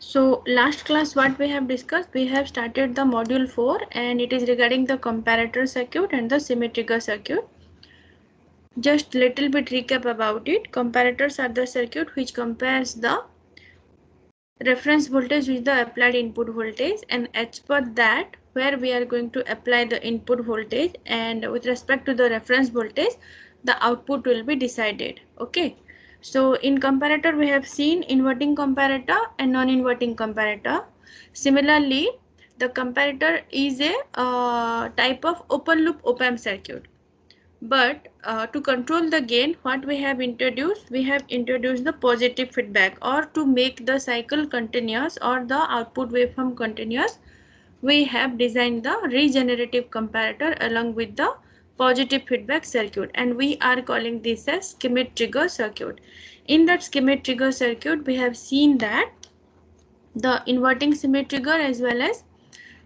So last class what we have discussed, we have started the module 4 and it is regarding the comparator circuit and the symmetrical circuit. Just little bit recap about it. Comparators are the circuit which compares the reference voltage with the applied input voltage, and as per that where we are going to apply the input voltage and with respect to the reference voltage the output will be decided. Okay, so in comparator we have seen inverting comparator and non-inverting comparator. Similarly, the comparator is a type of open loop op-amp circuit. But to control the gain, what we have introduced the positive feedback, or to make the cycle continuous or the output waveform continuous, we have designed the regenerative comparator along with the positive feedback circuit, and we are calling this as schemic trigger circuit. In that schemic trigger circuit, we have seen that the inverting schemic trigger as well as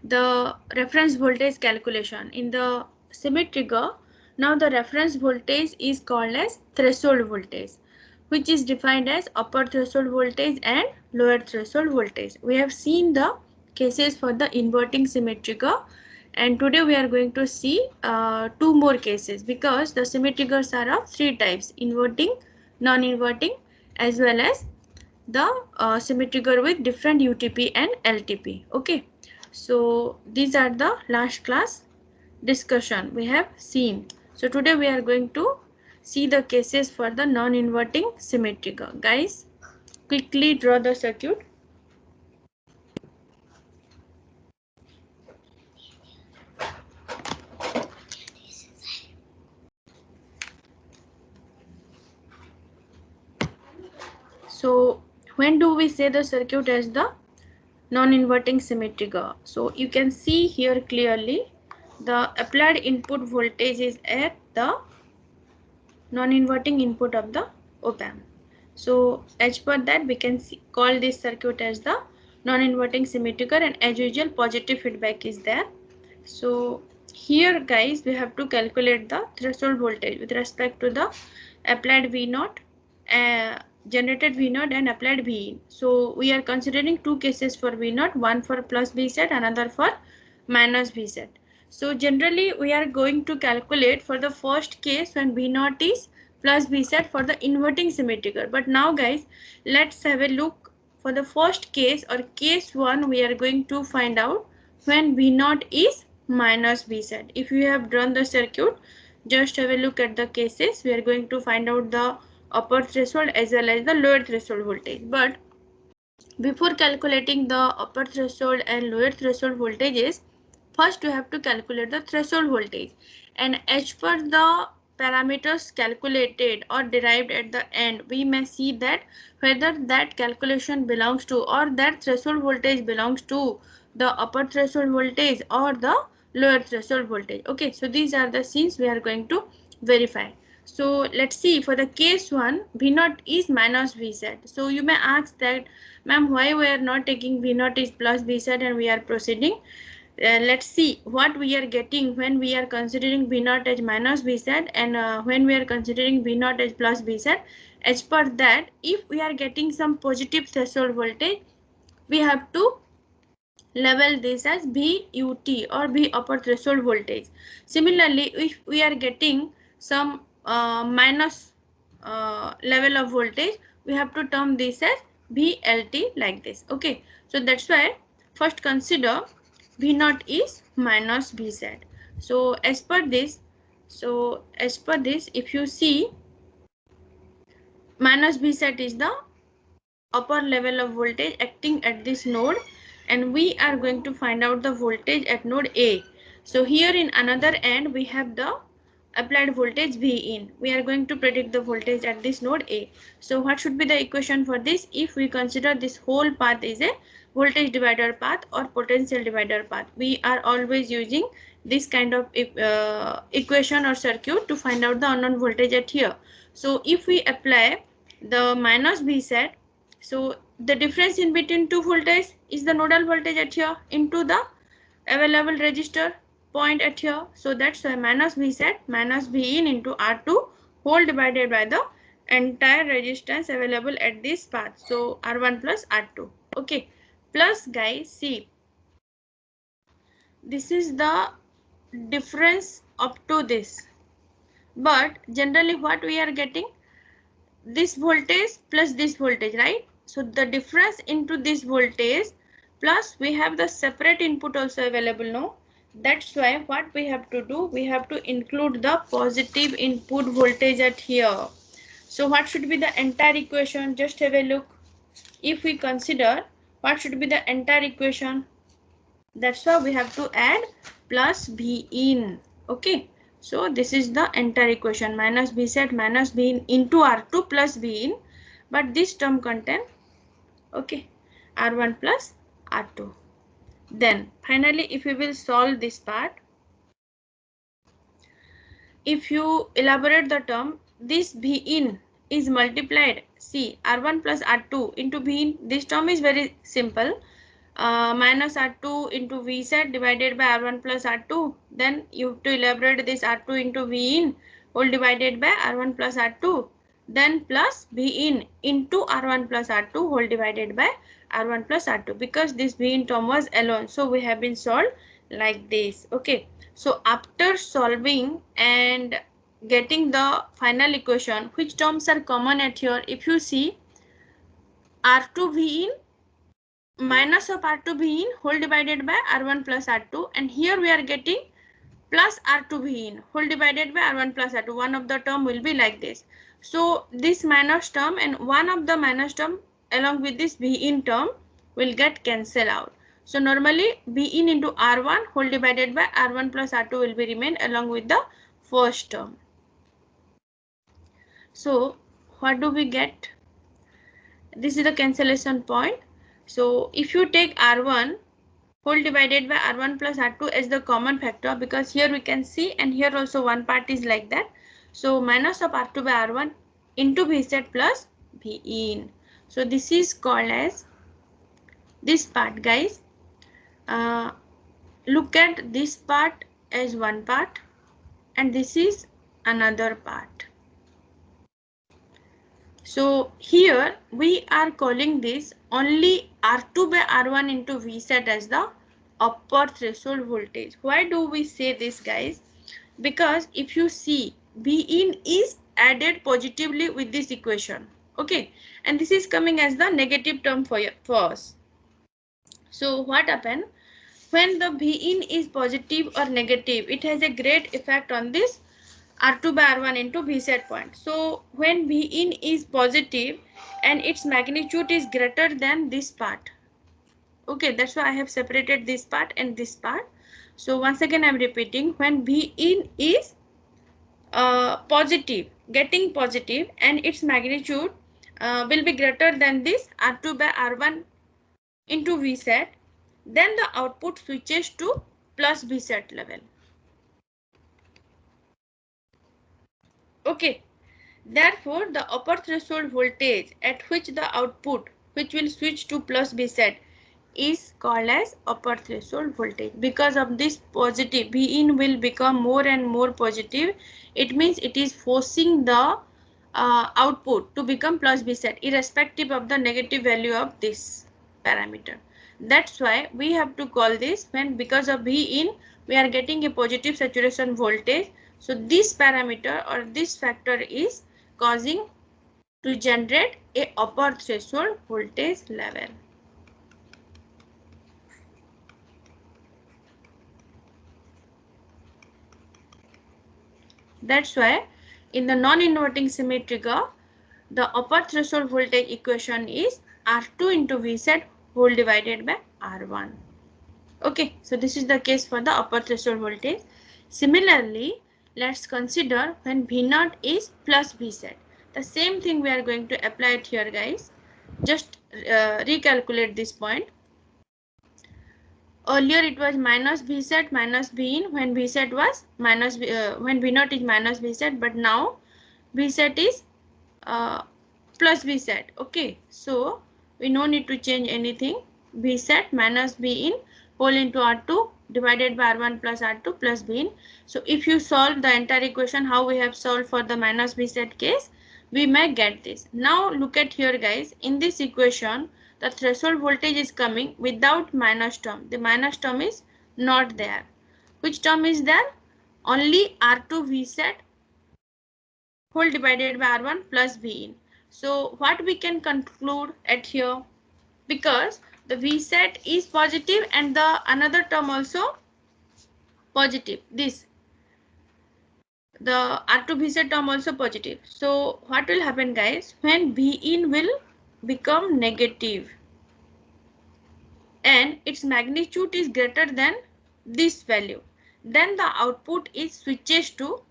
the reference voltage calculation. In the schemic trigger, now the reference voltage is called as threshold voltage, which is defined as upper threshold voltage and lower threshold voltage. We have seen the cases for the inverting schemic trigger, and today we are going to see two more cases, because the schemic triggers are of three types: inverting, non-inverting, as well as the schemic trigger with different UTP and LTP. Okay, so these are the last class discussion we have seen. So today we are going to see the cases for the non-inverting schemic trigger. Guys, quickly draw the circuit. So when do we say the circuit as the non-inverting schemic trigger? So you can see here clearly the applied input voltage is at the non-inverting input of the op-amp. So as per that we can call this circuit as the non-inverting schemic trigger, and as usual positive feedback is there. So here guys we have to calculate the threshold voltage with respect to the applied V0, generated V0 and applied Vin. So we are considering two cases for V0, one for plus V set, another for minus V set. So generally we are going to calculate for the first case when V0 is plus V set for the inverting schemic trigger. But now guys, let's have a look for the first case, or case 1. We are going to find out when V0 is minus V set. If you have drawn the circuit, just have a look at the cases. We are going to find out the upper threshold as well as the lower threshold voltage. But before calculating the upper threshold and lower threshold voltages, first you have to calculate the threshold voltage, and as per the parameters calculated or derived at the end, we may see that whether that calculation belongs to, or that threshold voltage belongs to the upper threshold voltage or the lower threshold voltage. Okay, so these are the scenes we are going to verify. So let's see, for the case 1, V0 is minus V set. So you may ask that, ma'am, why we are not taking V0 is plus V set and we are proceeding? Let's see what we are getting when we are considering V0 as minus V set, and when we are considering V0 as plus V set. As per that, if we are getting some positive threshold voltage, we have to label this as VUT or V upper threshold voltage. Similarly, if we are getting some minus level of voltage, we have to term this as VLT, like this. Okay, so that's why first consider V0 is minus V set. So as per this, if you see, minus V set is the upper level of voltage acting at this node, and we are going to find out the voltage at node A. So here in another end we have the applied voltage V in. We are going to predict the voltage at this node A. So what should be the equation for this? If we consider this whole path is a voltage divider path or potential divider path, we are always using this kind of equation or circuit to find out the unknown voltage at here. So if we apply the minus V set, so the difference in between two voltage is the nodal voltage at here into the available resistor point at here. So that's why minus V set minus V in into R2 whole divided by the entire resistance available at this path. So R1 plus R2. Okay. plus guys, see, this is the difference up to this, but generally what we are getting, this voltage plus this voltage, right? So the difference into this voltage plus we have the separate input also available now. That's why what we have to do, we have to include the positive input voltage at here. So what should be the entire equation? Just have a look. If we consider what should be the entire equation, that's why we have to add plus B in. Okay, so this is the entire equation, minus B set minus B in into R2 plus B in, but this term contain, okay, R1 plus R2. Then finally if we will solve this part, if you elaborate the term, this B in is multiplied, see, R1 plus R2 into B in, this term is very simple. Minus R2 into V set divided by R1 plus R2. Then you have to elaborate this R2 into V in whole divided by R1 plus R2. Then plus V in into R1 plus R2 whole divided by R1 plus R2. Because this V in term was alone, so we have been solved like this. Okay. So after solving and getting the final equation, which terms are common at here? If you see, R2 V in minus of R2 V in whole divided by R1 plus R2, and here we are getting plus R2 V in whole divided by R1 plus R2. One of the term will be like this. So this minus term and one of the minus term along with this V in term will get cancelled out. So normally V in into R1 whole divided by R1 plus R2 will be remain along with the first term. So what do we get? This is the cancellation point. So if you take R1 whole divided by R1 plus R2 as the common factor, because here we can see and here also one part is like that. So minus of R2 by R1 into V set plus V in. So this is called as this part, guys. Look at this part as one part and this is another part. So here we are calling this only R2 by R1 into V set as the upper threshold voltage. Why do we say this, guys? Because if you see, V in is added positively with this equation. Okay, and this is coming as the negative term for us. So what happened? When the V in is positive or negative, it has a great effect on this R2 by R1 into V set point. So when V in is positive and its magnitude is greater than this part. Okay, that's why I have separated this part and this part. So once again I am repeating, when V in is positive, getting positive and its magnitude will be greater than this R2 by R1 into V set, then the output switches to plus V set level. Okay, therefore the upper threshold voltage at which the output which will switch to plus V set is called as upper threshold voltage. Because of this positive, V in will become more and more positive. It means it is forcing the output to become plus V set irrespective of the negative value of this parameter. That's why we have to call this, when because of V in we are getting a positive saturation voltage. So this parameter or this factor is causing to generate a upper threshold voltage level. That's why in the non-inverting symmetric trigger, the upper threshold voltage equation is R2 into V set whole divided by R1. Okay, so this is the case for the upper threshold voltage. Similarly, let's consider when V0 is plus V set. The same thing we are going to apply it here, guys. Just recalculate this point. Earlier it was minus V set minus V in when V set was minus when V0 is minus V set, but now V set is plus V set. Okay, so we no need to change anything. V set minus V in whole into R2 divided by R1 plus R2 plus V in. So if you solve the entire equation how we have solved for the minus V set case, we may get this. Now look at here, guys. In this equation, the threshold voltage is coming without minus term. The minus term is not there. Which term is there? Only R2 Vset whole divided by R1 plus V in. So what we can conclude at here? Because the Vset is positive and the another term also positive. This the R2 Vset term also positive. So what will happen, guys? When V in will become negative and its magnitude is greater than this value, then the output is switches to.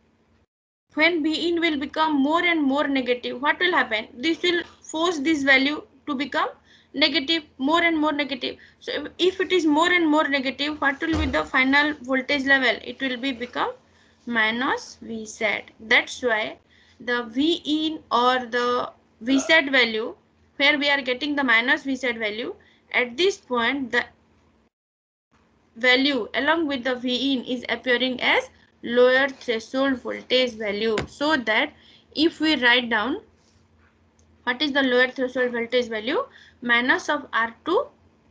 When B in will become more and more negative, what will happen? This will force this value to become negative, more and more negative. So if it is more and more negative, what will be the final voltage level? It will be become minus Vset. That's why the V in or the Vset value, where we are getting the minus Vset value, at this point the value along with the V in is appearing as lower threshold voltage value. So that if we write down what is the lower threshold voltage value, minus of R2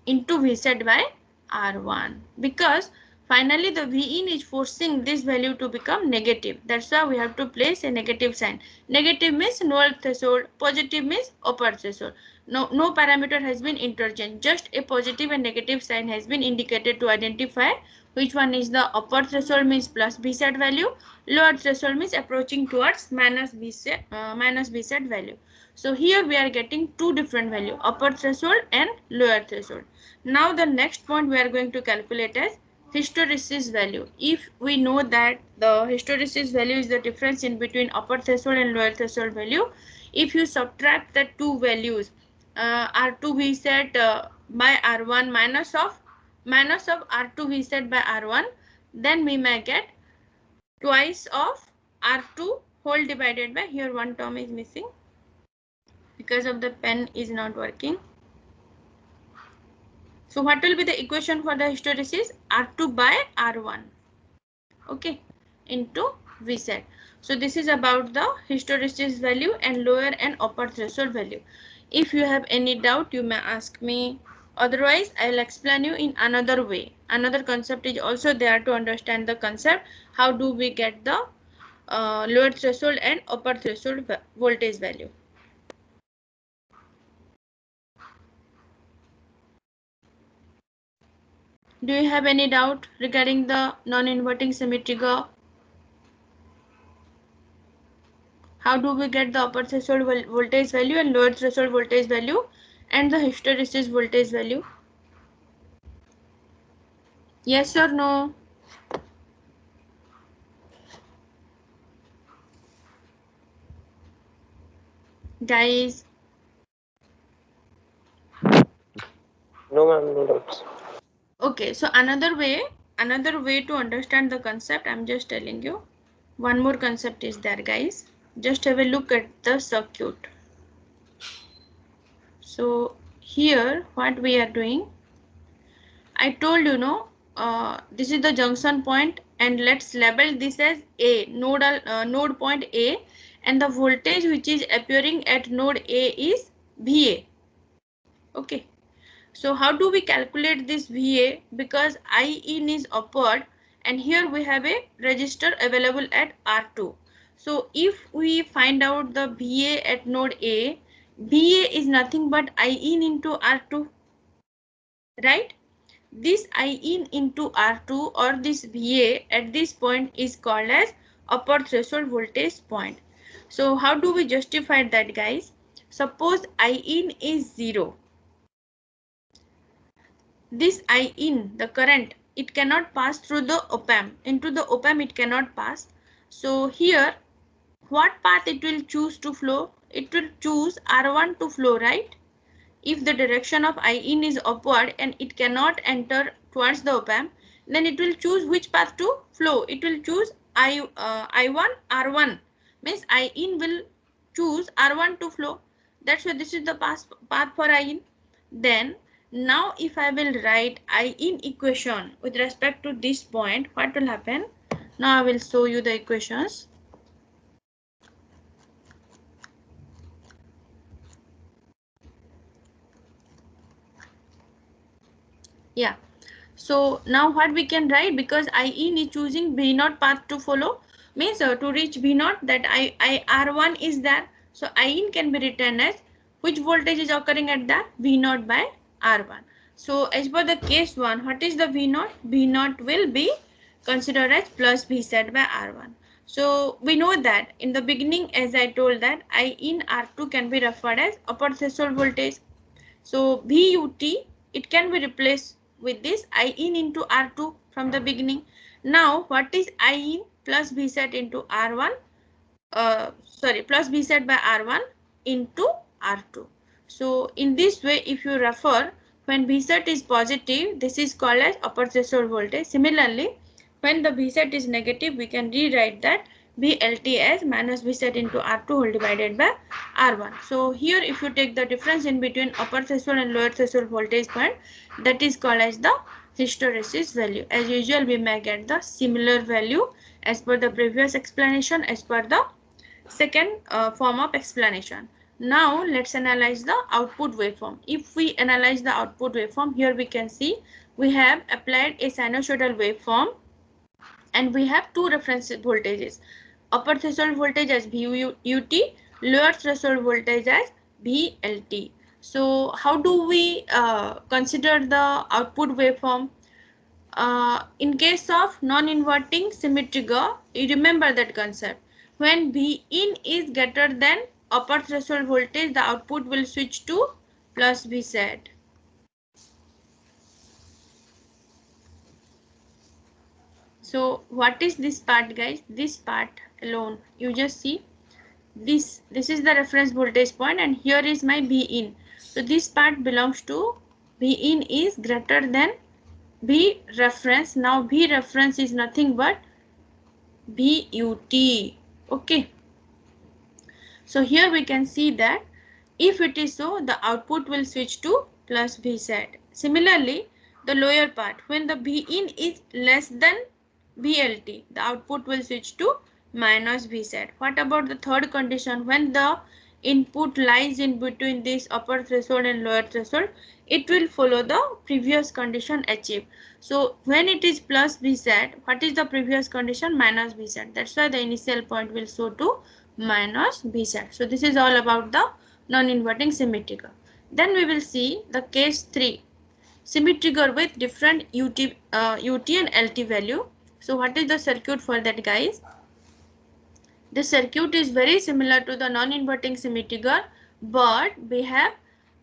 into Vset by R1, because finally the V in is forcing this value to become negative. That's why we have to place a negative sign. Negative means lower threshold, positive means upper threshold. No parameter has been interchanged, just a positive and negative sign has been indicated to identify which one is the upper threshold, means plus Vset value, lower threshold means approaching towards minus Vset value. So here we are getting two different values, upper threshold and lower threshold. Now the next point we are going to calculate as hysteresis value. If we know that the hysteresis value is the difference in between upper threshold and lower threshold value, if you subtract the two values, R2 Vset by R1 minus of R2 Vset by R1, then we may get twice of R2 whole divided by, here one term is missing because of the pen is not working. So what will be the equation for the hysteresis? R2 by R1, okay, into Vset. So this is about the hysteresis value and lower and upper threshold value. If you have any doubt, you may ask me. Otherwise, I will explain you in another way. Another concept is also there to understand the concept. How do we get the lower threshold and upper threshold voltage value? Do you have any doubt regarding the non-inverting symmetry GAA? How do we get the upper threshold voltage value and lower threshold voltage value and the hysteresis voltage value? Yes or no? Guys? No, ma'am, no doubts. Okay, so another way to understand the concept, I'm just telling you. One more concept is there, guys. Just have a look at the circuit. So here what we are doing, I told you, no, this is the junction point and let's label this as A, node point A, and the voltage which is appearing at node A is VA. Okay. So how do we calculate this VA? Because I in is upward and here we have a resistor available at R2. So if we find out the VA at node A, VA is nothing but I in into R2, right? This I in into R2 or this VA at this point is called as upper threshold voltage point. So how do we justify that, guys? Suppose I in is 0. This I in, the current, it cannot pass through the op-amp. Into the op-amp it cannot pass. So here, what path it will choose to flow? It will choose R1 to flow, right? If the direction of I in is upward and it cannot enter towards the op-amp, then it will choose which path to flow. It will choose I1 R1. Means I in will choose R1 to flow. That's why this is the path for I in. Then now if I will write I in equation with respect to this point, what will happen? Now I will show you the equations. Yeah. So now what we can write, because I in is choosing V0 path to follow, means to reach V0, that I R1 is there. So I in can be written as which voltage is occurring at that V0 by R1. So as per the case 1, what is the V0? V0 will be considered as plus V set by R1. So we know that in the beginning, as I told, that I in R2 can be referred as upper threshold voltage. So VUT, it can be replaced with this I in into R2 from the beginning. Now what is I in plus V set into R1? Plus B set by R1 into R2. So in this way, if you refer, when B set is positive, this is called as upper threshold voltage. Similarly, when the B set is negative, we can rewrite that BLT as minus B set into R2 whole divided by R1. So here, if you take the difference in between upper threshold and lower threshold voltage point, that is called as the hysteresis value. As usual, we may get the similar value as per the previous explanation, as per the second form of explanation. Now let's analyze the output waveform. If we analyze the output waveform, here we can see we have applied a sinusoidal waveform and we have two reference voltages. Upper threshold voltage as VUT, lower threshold voltage as VLT. So how do we consider the output waveform? In case of non-inverting symmetric, you remember that concept. When V in is greater than upper threshold voltage, the output will switch to plus V set. So what is this part, guys? This part alone, you just see this is the reference voltage point and here is my V in. So this part belongs to V in is greater than V reference. Now V reference is nothing but VUT. Okay. So here we can see that if it is so, the output will switch to plus V set. Similarly, the lower part, when the V in is less than VLT, the output will switch to minus V set. What about the third condition? When the input lies in between this upper threshold and lower threshold, it will follow the previous condition achieved. So when it is plus V set, what is the previous condition? Minus V set. That's why the initial point will show to minus V set. So this is all about the non-inverting symmetric. Then we will see the case 3, symmetric with different UT and LT value. So what is the circuit for that, guys? The circuit is very similar to the non-inverting symmetric, but we have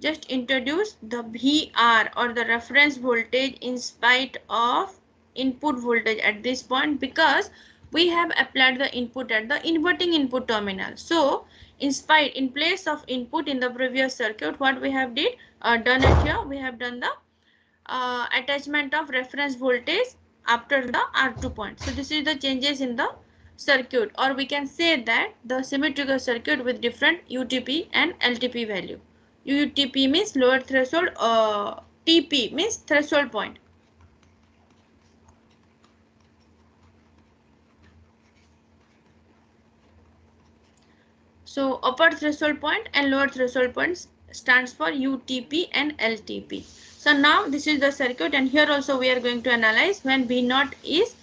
just introduced the VR or the reference voltage in spite of input voltage at this point, because we have applied the input at the inverting input terminal. So in place of input in the previous circuit, what we have done it here, we have done the attachment of reference voltage after the R2 point. So this is the changes in the circuit, or we can say that the symmetrical circuit with different UTP and LTP value. UTP means lower threshold, TP means threshold point. So upper threshold point and lower threshold points stands for UTP and LTP. So now this is the circuit, and here also we are going to analyze when V0 is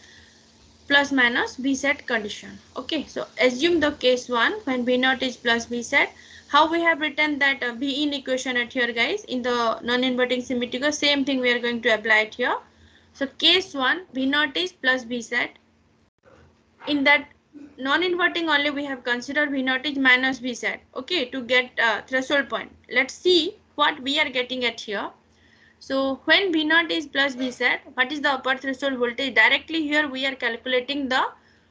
plus minus V set condition. Okay, so assume the case 1 when V0 is plus V set. How we have written that V in equation at here, guys, in the non-inverting symmetric, same thing we are going to apply it here. So case 1 V0 is plus V set. In that non-inverting only we have considered V0 is minus V set. Okay, to get threshold point. Let's see what we are getting at here. So when V0 is plus V set, what is the upper threshold voltage? Directly here we are calculating the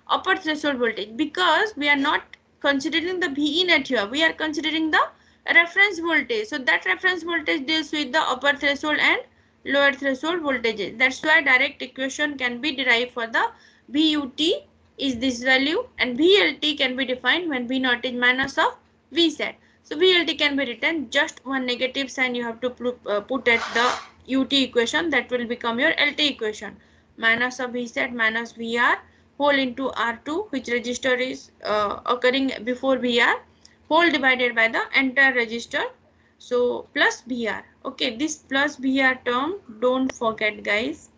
upper threshold voltage, because we are not considering the V in at here. We are considering the reference voltage. So that reference voltage deals with the upper threshold and lower threshold voltages. That's why direct equation can be derived for the VUT is this value, and VLT can be defined when V0 is minus of V set. So VLT can be written just one negative sign you have to put at the UT equation, that will become your LT equation. Minus of V set minus VR whole into R2, which register is occurring before VR, whole divided by the entire register So plus VR. Okay, this plus VR term don't forget, guys,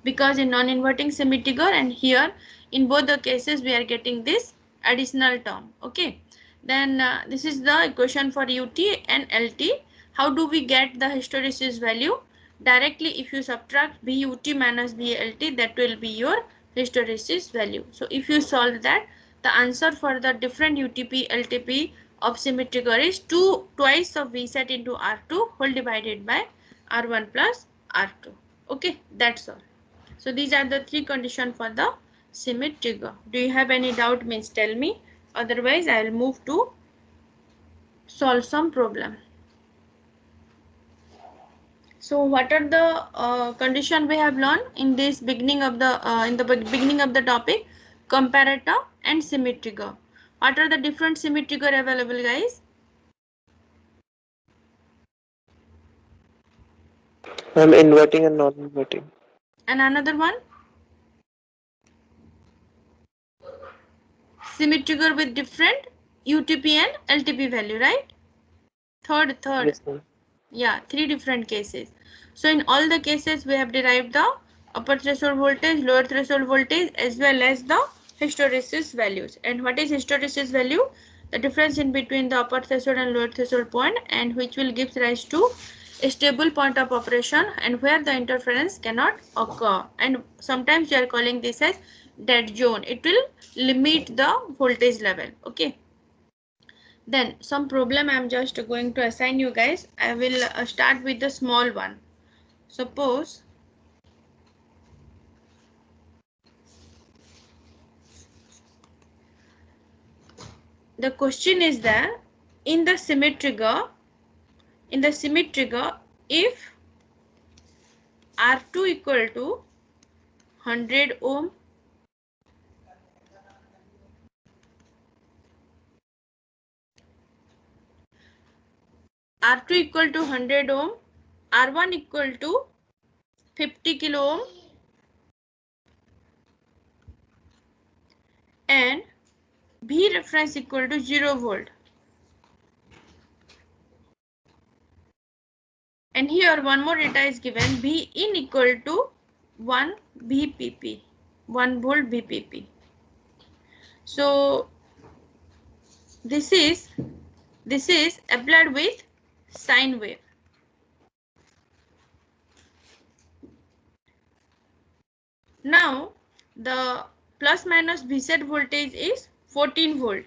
because in non-inverting symmetrical and here in both the cases we are getting this additional term. Okay, then this is the equation for UT and LT. How do we get the hysteresis value? Directly, if you subtract BUT minus BLT, that will be your hysteresis value. So if you solve that, the answer for the different UTP LTP of symmetrical is twice of V set into R2 whole divided by R1 plus R2. Okay, that's all. So these are the three conditions for the symmetric trigger. Do you have any doubt? Means tell me. Otherwise, I will move to solve some problem. So what are the condition we have learned in this beginning of the beginning of the topic? Comparator and symmetric trigger. What are the different symmetric trigger available, guys? I'm inverting and non-inverting. And another one? Symmetric trigger with different UTP and LTP value, right? Third. Yes, ma'am. Yeah, three different cases. So in all the cases we have derived the upper threshold voltage, lower threshold voltage, as well as the hysteresis values. And what is hysteresis value? The difference in between the upper threshold and lower threshold point, and which will give rise to a stable point of operation and where the interference cannot occur. And sometimes we are calling this as dead zone. It will limit the voltage level. Okay. Then some problem I am just going to assign you guys. I will start with the small one. Suppose the question is that in the symmetric trigger, if R2 equal to 100 ohm, R2 equal to 100 ohm, R1 equal to 50 kilo ohm, and V reference equal to 0 volt. And here one more data is given, V in equal to 1 VPP, 1 volt VPP. So this is applied with sine wave. Now the plus minus V set voltage is 14 volt.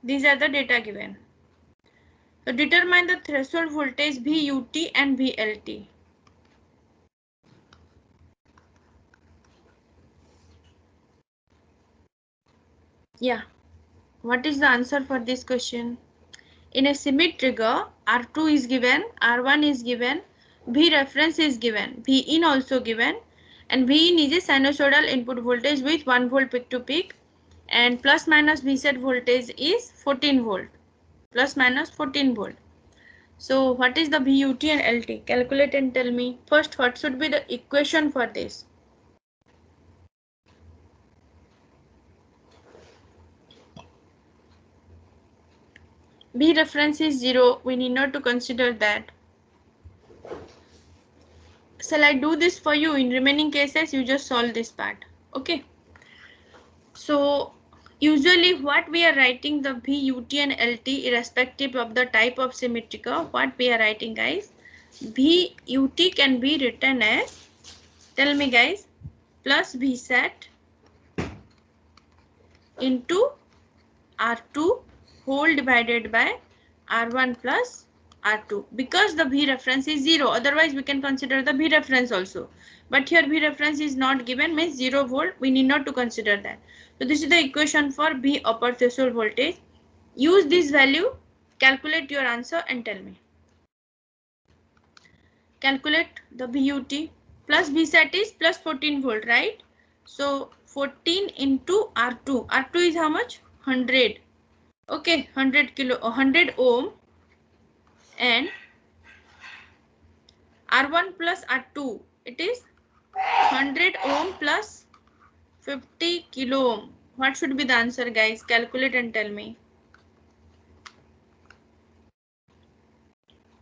These are the data given. So determine the threshold voltage VUT and VLT. Yeah, what is the answer for this question? In a symmetric trigger, R2 is given, R1 is given, V reference is given, V in also given, and V in is a sinusoidal input voltage with 1 volt peak to peak, and plus minus V set voltage is 14 volt, plus minus 14 volt. So what is the VUT and LT? Calculate and tell me. First, what should be the equation for this? V reference is 0. We need not to consider that. Shall I do this for you? In remaining cases, you just solve this part. Okay. So usually what we are writing the VUT and LT irrespective of the type of symmetrical, what we are writing, guys? VUT can be written as, tell me guys, plus V set into R2 whole divided by R1 plus R2, because the V reference is 0. Otherwise we can consider the V reference also, but here V reference is not given, means 0 volt. We need not to consider that. So this is the equation for V upper threshold voltage. Use this value, calculate your answer and tell me. Calculate the VUT. Plus V set is plus 14 volt, right? So 14 into R2. R2 is how much? 100. Okay, 100 ohm, and R1 plus R2, it is 100 ohm plus 50 kilo ohm. What should be the answer, guys? Calculate and tell me.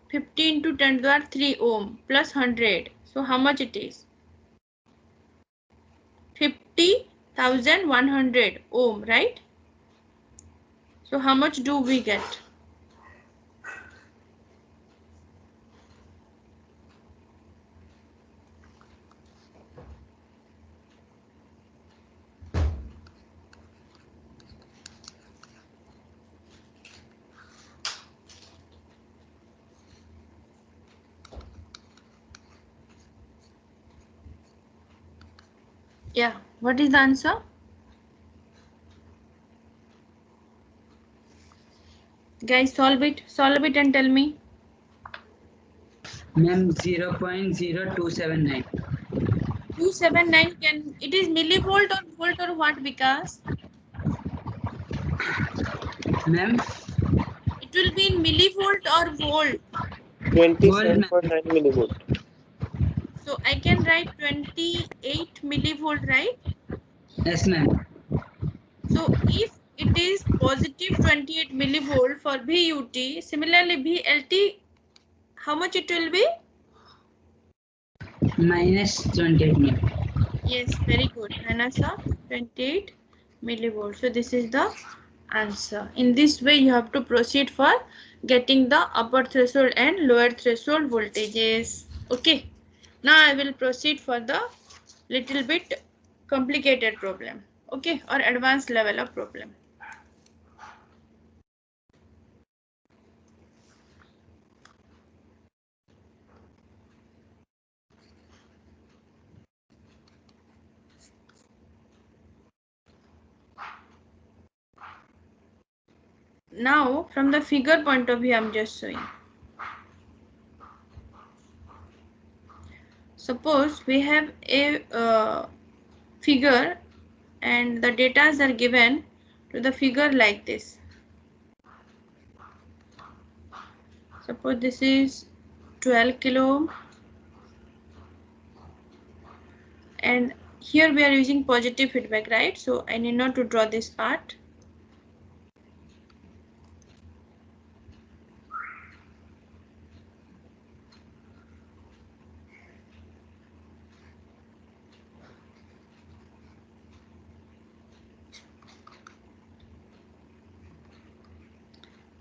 50 into 10 to the power 3 ohm plus 100. So how much it is? 50,100 ohm, right? So how much do we get? Yeah, what is the answer? Guys, solve it and tell me. Ma'am, 0.0279. 279, can it is millivolt or volt or what, Vikas? Ma'am, It will be in millivolt or volt. volt, 27.9 millivolt. So I can write 28 millivolt, right? yes, ma'am. So if it is positive 28 millivolt for VUT, similarly VLT, how much it will be? Minus 28, ma'am. Yes, very good. Minus of 28 millivolts. So this is the answer. In this way, you have to proceed for getting the upper threshold and lower threshold voltages. Okay. Now I will proceed for the little bit complicated problem. Okay, or advanced level of problem. Now, from the figure point of view, I am just showing. Suppose we have a figure and the data are given to the figure like this. Suppose this is 12 kilo ohm and here we are using positive feedback, right? So I need not to draw this part.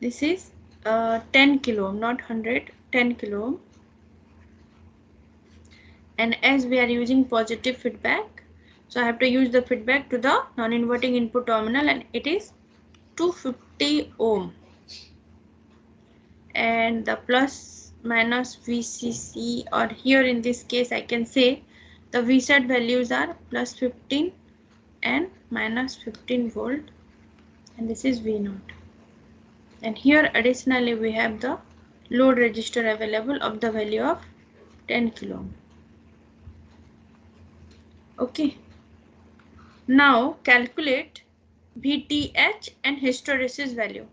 This is 10 kilo ohm, not 100, 10 kilo ohm. And as we are using positive feedback, so I have to use the feedback to the non-inverting input terminal and it is 250 ohm. And the plus minus VCC, or here in this case I can say the VSAT values are plus 15 and minus 15 volt, and this is V0. And here additionally we have the load register available of the value of 10 kilo ohm. Okay, now calculate VTH and hysteresis value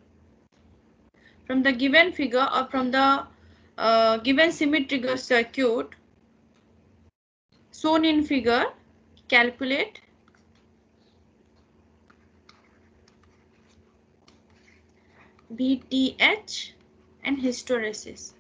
from the given figure or from the given symmetrical circuit shown in figure. Calculate VTH and hysteresis.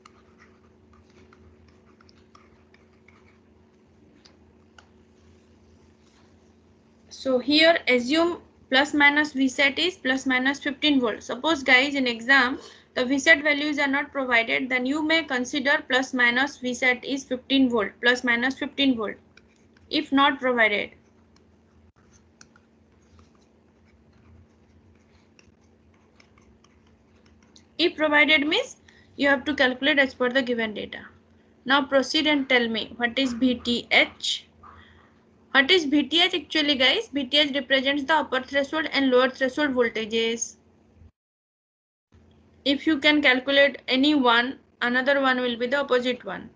So here assume plus minus VSAT is plus minus 15 volt. Suppose guys in exam the VSAT values are not provided, then you may consider plus minus VSAT is 15 volt, plus minus 15 volt if not provided. If provided means you have to calculate as per the given data. Now proceed and tell me what is VTH. What is VTH actually, guys? VTH represents the upper threshold and lower threshold voltages. If you can calculate any one, another one will be the opposite one.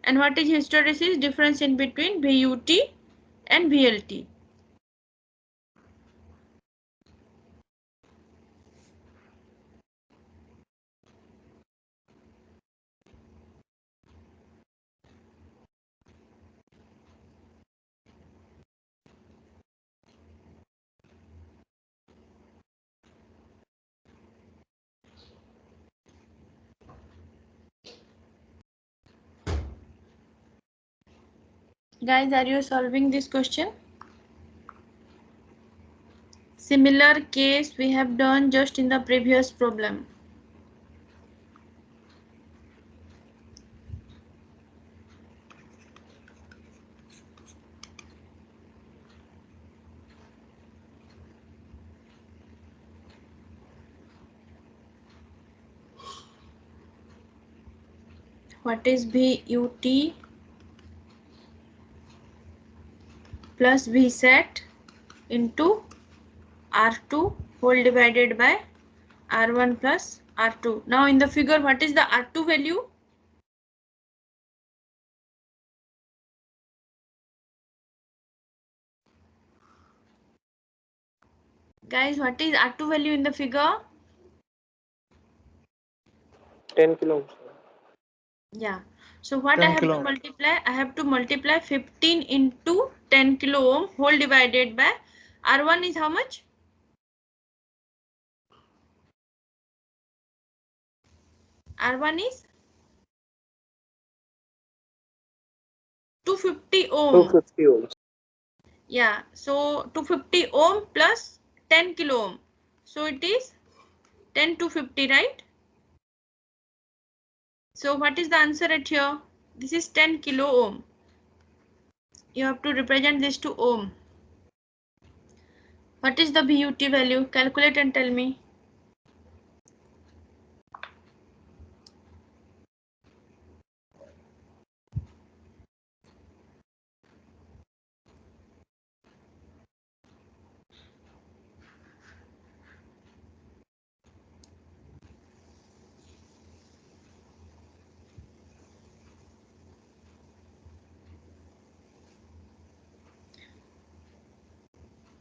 And what is hysteresis? Difference in between VUT and VLT. Guys, are you solving this question? Similar case we have done just in the previous problem. What is VUT plus Vset into R2 whole divided by R1 plus R2. Now in the figure, what is the R2 value? Guys, what is R2 value in the figure? 10 kilo ohms. Yeah. So what 10 I have kilo to ohm. multiply? I have to multiply 15 into 10 kilo ohm whole divided by R1 is how much? R1 is 250 ohm. 250 ohms. Yeah. So 250 ohm plus 10 kilo ohm. So it is 10 to 50, right? So what is the answer at here? This is 10 kilo ohm. You have to represent this to ohm. What is the VUT value? Calculate and tell me.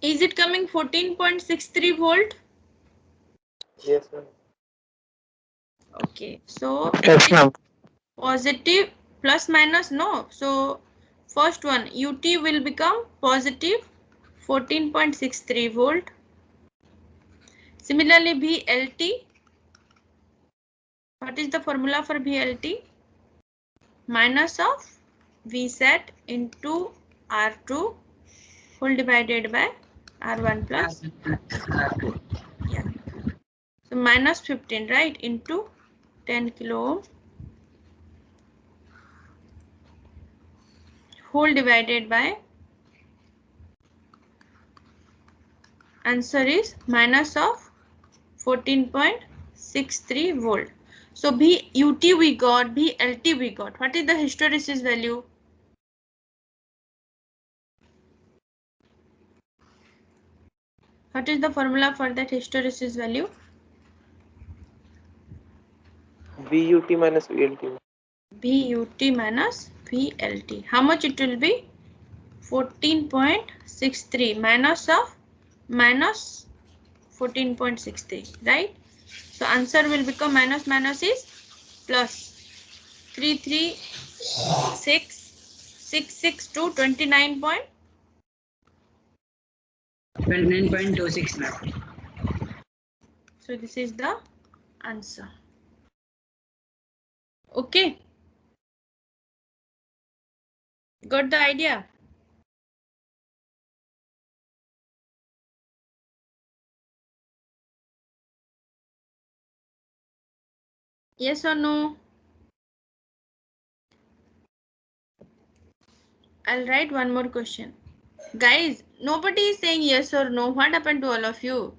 Is it coming 14.63 volt? Yes, ma'am. Okay, so Yes, ma'am. positive plus minus no. So first one UT will become positive 14.63 volt. Similarly VLT. What is the formula for VLT? Minus of Vset into R2 whole divided by R1 plus R2. yeah. So minus 15, right, into 10 kilo ohm whole divided by answer is minus of 14.63 volt. So VUT we got, VLT we got. What is the hysteresis value? What is the formula for that hysteresis value? VUT minus VLT. VUT minus VLT. How much it will be? 14.63 minus of minus 14.63, right? So answer will become minus minus is plus 33662 29. 29.26 ma'am. So this is the answer. Okay. Got the idea? Yes or no? I'll write one more question. Guys, nobody is saying yes or no. What happened to all of you?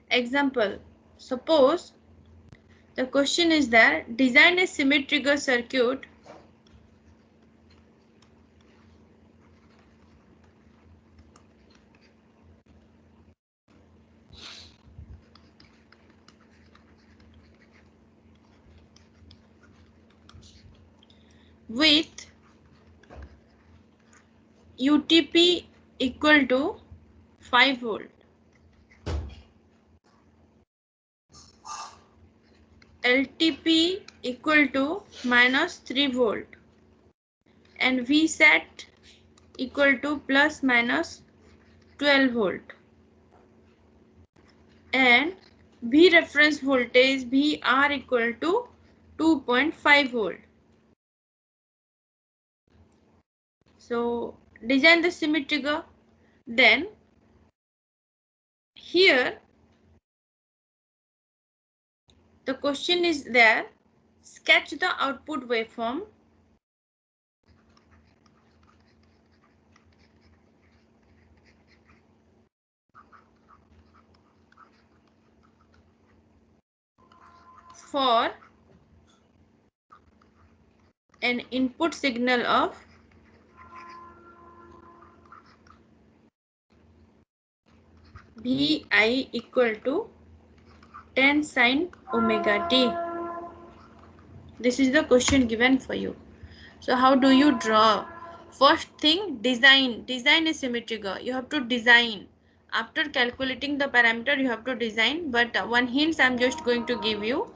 Example. Suppose the question is that design a symmetric trigger circuit with UTP equal to 5 volt, LTP equal to minus 3 volt, and V set equal to plus minus 12 volt, and V reference voltage VR equal to 2.5 volt. So design the symmetry trigger. Then here the question is there, sketch the output waveform for an input signal of Vi equal to 10 sin omega t. This is the question given for you. So how do you draw? First thing, design. Design is symmetry trigger. You have to design. After calculating the parameter, you have to design. But one hint I'm just going to give you.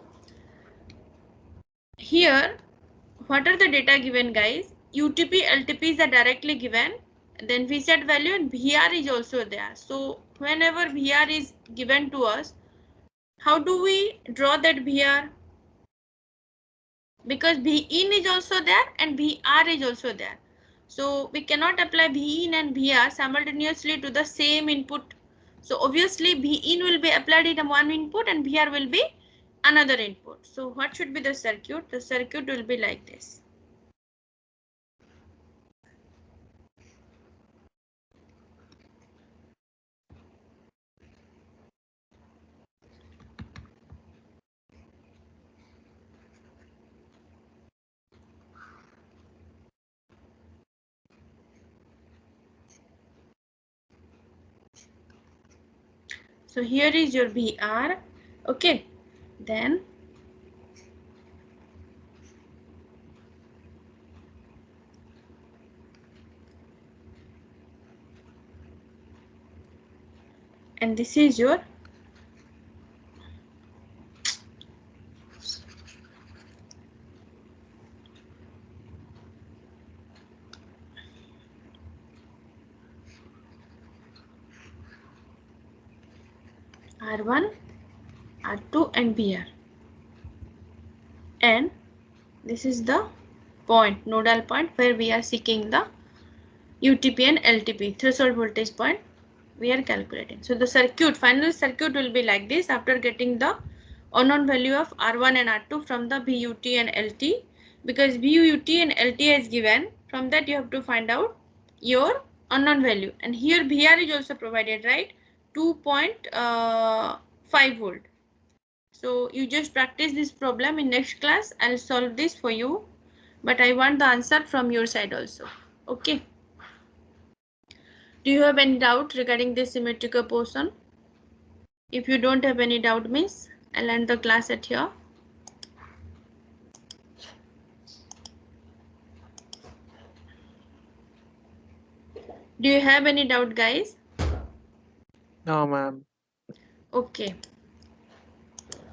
Here, what are the data given, guys? UTP, LTPs are directly given. Then VSAT value and VR is also there. So whenever VR is given to us, how do we draw that VR? Because Vin is also there and VR is also there. So we cannot apply Vin and VR simultaneously to the same input. So obviously Vin will be applied in one input and VR will be another input. So what should be the circuit? The circuit will be like this. So here is your VR. Okay, then and this is your R1, R2 and VR. And this is the point, nodal point, where we are seeking the UTP and LTP, threshold voltage point we are calculating. So the circuit, final circuit will be like this after getting the unknown value of R1 and R2 from the VUT and LT. Because VUT and LT is given, from that you have to find out your unknown value. And here VR is also provided, right? 2.5 volt. So you just practice this problem. In next class I'll solve this for you, but I want the answer from your side also. Okay, do you have any doubt regarding this symmetrical portion? If you don't have any doubt, means I'll end the class at here. Do you have any doubt, guys? No, ma'am. Okay.